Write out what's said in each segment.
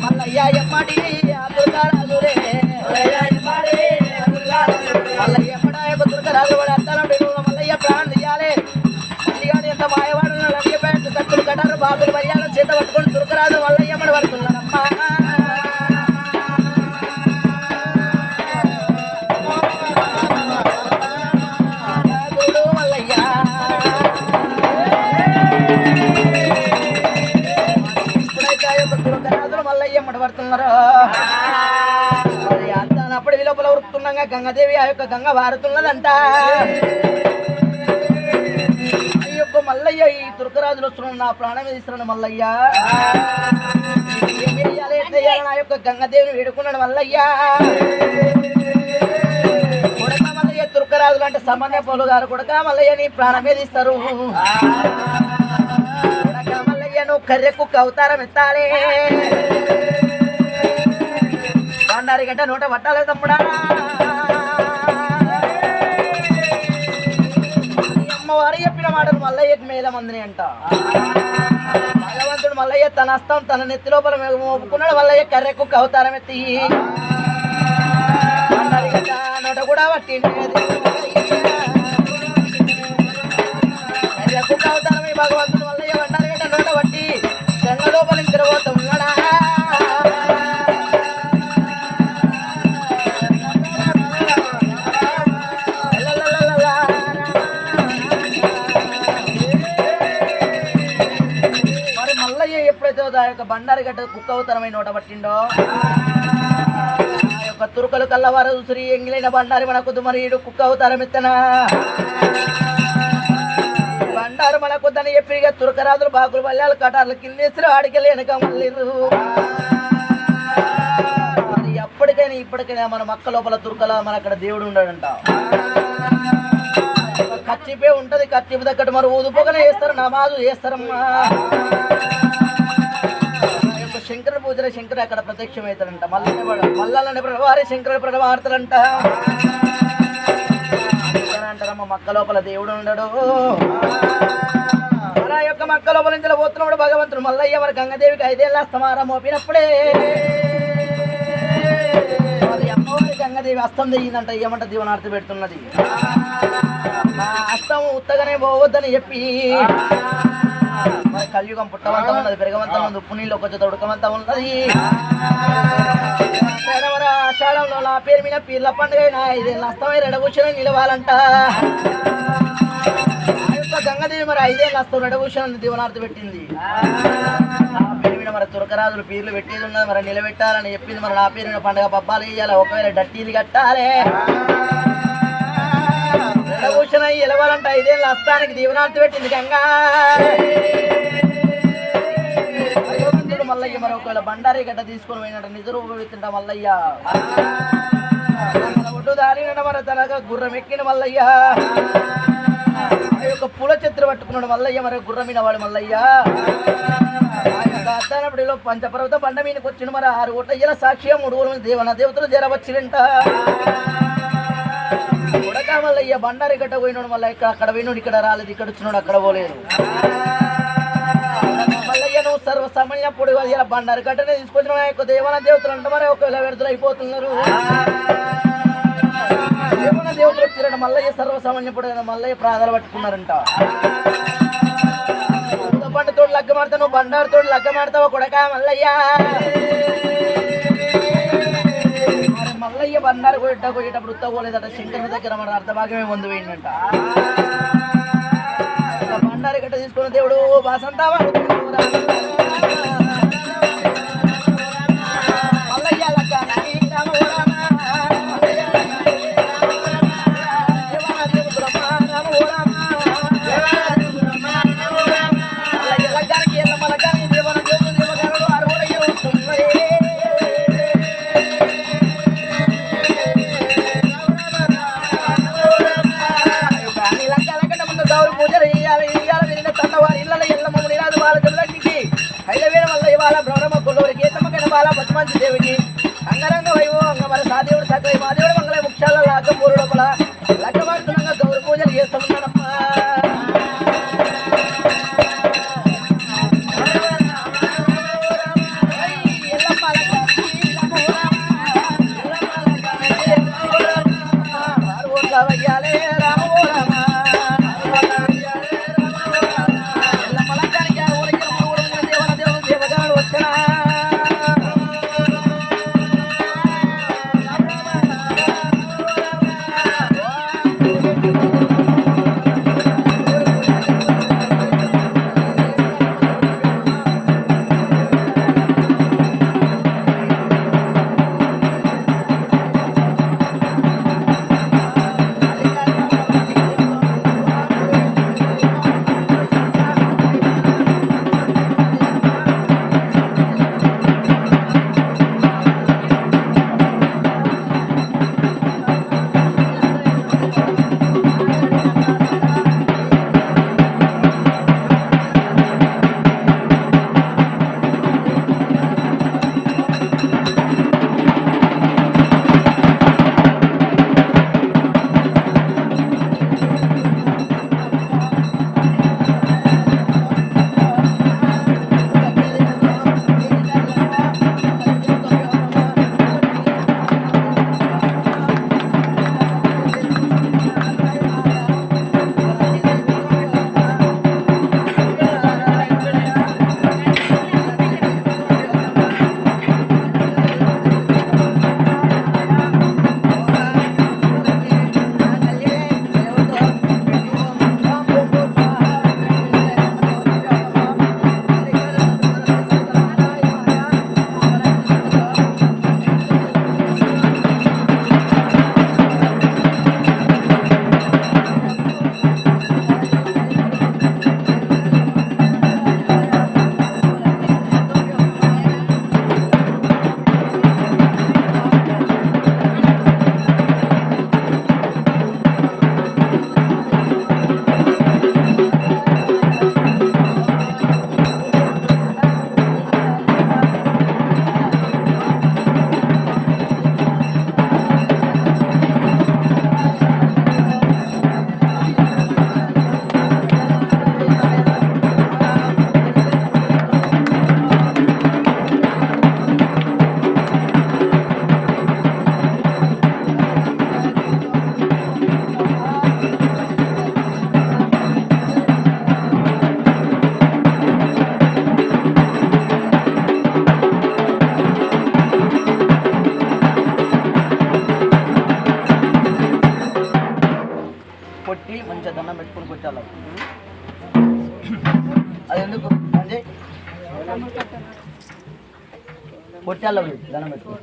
మల్లయ్య ఎమ్మడి దుర్గరాజులే మల్లయ్య ఎమ్మడా దుర్గరాజు వాడు అత్తనుడు మల్లయ్య ప్రాణం తీయాలి మల్లిగాడు ఎంత మాయవాడు లంగిపోయాడు కట్టులు కట్టారు బాబులు వయ్యాల చేత పట్టుకొని దుర్గరాజు మల్లయ్య ఎమ్మడి పడుతున్నారమ్మా అంతనప్పుడు విలోపల ఉరుకుతున్నాగా గంగాదేవి ఆ యొక్క గంగ వారుతున్నదంట అయ్యొక్క మల్లయ్య ఈ దుర్గరాజులు వస్తున్నాడు నా ప్రాణం ఇస్తున్నాడు మల్లయ్య నా యొక్క గంగాదేవిని వేడుకున్నాడు మల్లయ్య కొడక మల్లయ్య దుర్గరాజులు అంటే సామాన్య పోలు గారు కొడక మల్లయ్య నీ ప్రాణం ఇస్తారు కొడక మల్లయ్య నువ్వు కర్రె కుక్క అవతారం ఎత్తాలే బండారి గంట నోట పట్టాలి తమ్ముడా అమ్మవారు చెప్పిన మాటలు మల్లయ్యకి మేల మందిని అంట భగవంతుడు మల్లయ్య తన హస్తం తన నెత్తి లోపల మోపుకున్నాడు మల్లయ్య కర్రె కుక్క అవతారం ఎత్తి బండారి గంట నోట కూడా పట్టింది కర్రె కుక్క అవతారమే భగవంతుడు మల్లయ్య బండారి గంట నోట పట్టి గంగ లోపల ఇంక పోతున్నాడా ఆ యొక్క బండారి గడ్డ కుక్క అవతారమై నోట పట్టిండో ఆ యొక్క తురుకలు కల్లవారు శ్రీ ఎంగిలైన బండారి మనకొద్దు మరి కుక్క అవతారం ఎత్తనా బండారు మనకొద్దని చెప్పి తురకరాజులు బాకులు బల్యాలు కటార్లు కిందేసి ఆడికెళ్ళి వెనక మళ్ళీరు అది ఎప్పటికైనా ఇప్పటికైనా మన మక్క లోపల తురకల మన అక్కడ దేవుడు ఉండడంట కచ్చిపే ఉంటది కచ్చిపు దగ్గర మరి ఊదుపోకనే చేస్తారు నమాజు చేస్తారమ్మా శంకర పూజల శంకర అక్కడ ప్రత్యక్షమవుతాడంట మల్లనే వారి శంకరుడు ప్రవార్తలంట అంటారమ్మ మక్క లోపల దేవుడు ఉండడు ఆ యొక్క మక్క లోపల నుంచి పోతున్నప్పుడు భగవంతుడు మల్లయ్య మరి గంగాదేవికి 5 ఏళ్ళ అస్తమారం మోపినప్పుడే మరి అమ్మవారి గంగాదేవి అస్తం తెయ్యిందంట ఏమంట దీవనార్థి పెడుతున్నది నా అస్తం ఉత్తగానే పోవద్దని చెప్పి మరి కలియుగం పుట్టవంతం ఉన్నది పెరగవంతం ఉంది ఉప్పు నీళ్ళు కొంచెం ఉడకవంతం ఉన్నది ఆషాఢంలో నా పేరు మీద పీర్ల పండుగ 5 ఏళ్ళ అస్తమై రెడగూర్చొని నిలవాలంట ఆ యొక్క గంగాదేవి మరి 5 ఏళ్ళ అస్తం రెడగూర్చొని దీవనార్థి పెట్టింది నా పేరు మీద మరి తురకరాజులు పీర్లు పెట్టేది ఉన్నది మరి నిలబెట్టాలని చెప్పింది మరి నా పేరు మీద పండుగ పబ్బాలు వేయాలి ఒకవేళ డట్టీలు కట్టాలి రెడగూర్చొని నిలవాలంట 5 ఏళ్ళ అస్తానికి దీవనార్థి పెట్టింది గంగా మల్లయ్య మరి ఒకవేళ బండారి గడ్డ తీసుకొని పోయినట్టు నిజరు తింట మల్లయ్య ఒడ్డు దారిన మరి తనగా గుర్రం ఎక్కిన మల్లయ్య ఆ యొక్క పూల చెత్ర పట్టుకున్నాడు మల్లయ్య మరి గుర్రమైన వాడు మల్లయ్య ఆ యొక్క అద్దానప్పుడులో పంచపర్వత బండ మీదకి వచ్చిన మరి 6 కోట్ల ఇలా సాక్షిగా 3 ఊరు దేవతలు జరవచ్చిరంట ఉడక మల్లయ్య బండారి గడ్డ పోయినాడు మళ్ళీ అక్కడ పోయినాడు ఇక్కడ రాలేదు ఇక్కడ వచ్చినాడు అక్కడ పోలేదు మల్లయ్య నువ్వు సర్వసామాన్యప్పుడు ఇలా బండారి గడ్డనే తీసుకొచ్చిన యొక్క దేవతలు అంటే మరి ఒకవేళ విడుదల అయిపోతున్నారు దేవతలు వచ్చిరంట మల్లయ్య సర్వసామాన్యప్పుడు మల్లయ్య ప్రాధాలు పట్టుకున్నారంట పండుతోడు లగ్గమాడతా నువ్వు బండారుతోడు లగ్గమాడతావు కొడక మల్లయ్య మరి మల్లయ్య బండారు కొట్టేటప్పుడు ఉత్తగోలేదట శంకరుని దగ్గర మన అర్ధభాగమే ముందు పోయిందంట బండారి గట్ట తీసుకున్న దేవుడు బాసంతా మంచి దేవుడికి అంగరంగ వైభవంగా మరి సాదేవుడు సకై మా దేవుడు మంగళ ముఖ్యాల లాగ మూడు లోపల లగ్గమాడుతున్నాగా గౌరవ పూజలు చేస్తున్నాడమ్మా ఎందుకు అంటే పొట్టాల్లో దండం పెట్టుకో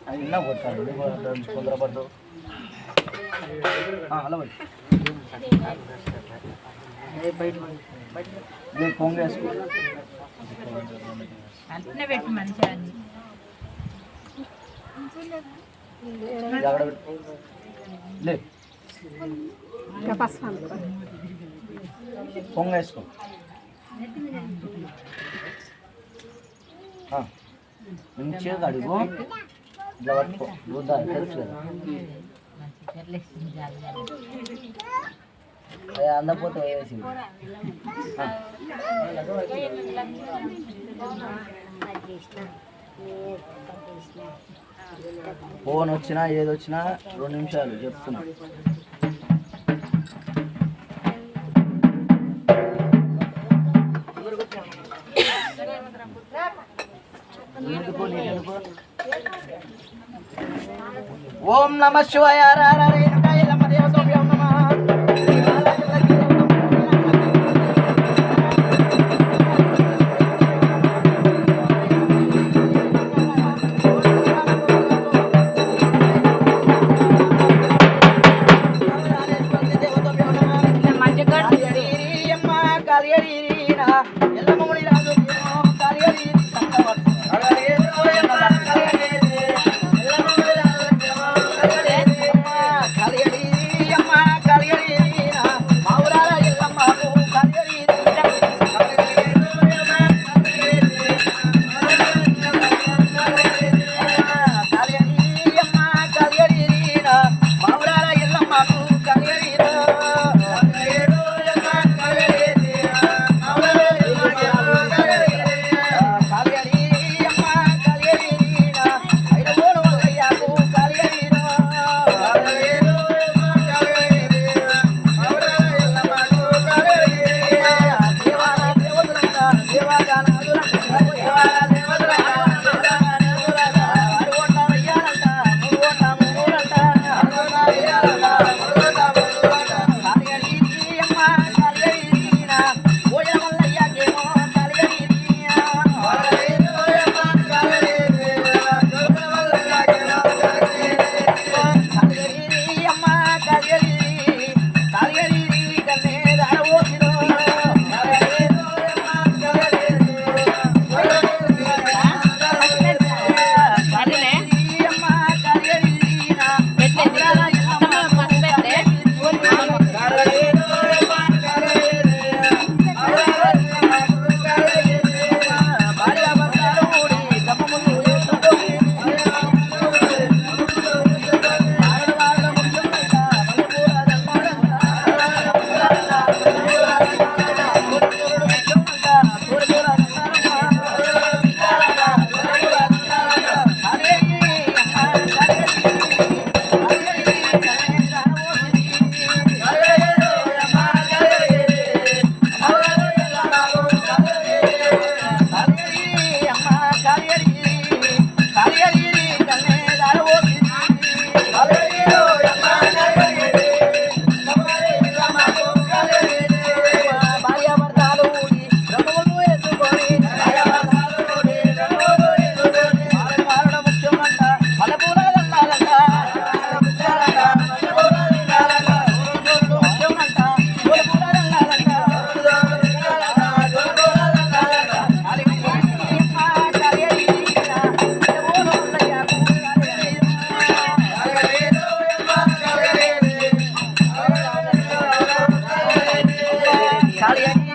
అది విన్నా కొట్టాడు తొందరపడ్డు అలా పొంగేసుకో అట్నే పెట్టు మంచిగా పొంగేసుకో మంచిగా కడుగు ఇట్లా పట్టుకో చూద్దా తెలుసు కదా అందపోతే వేసి ఫోన్ వచ్చినా ఏదొచ్చినా 2 నిమిషాలు చెప్తున్నా ఓం నమ శివాయ Kalian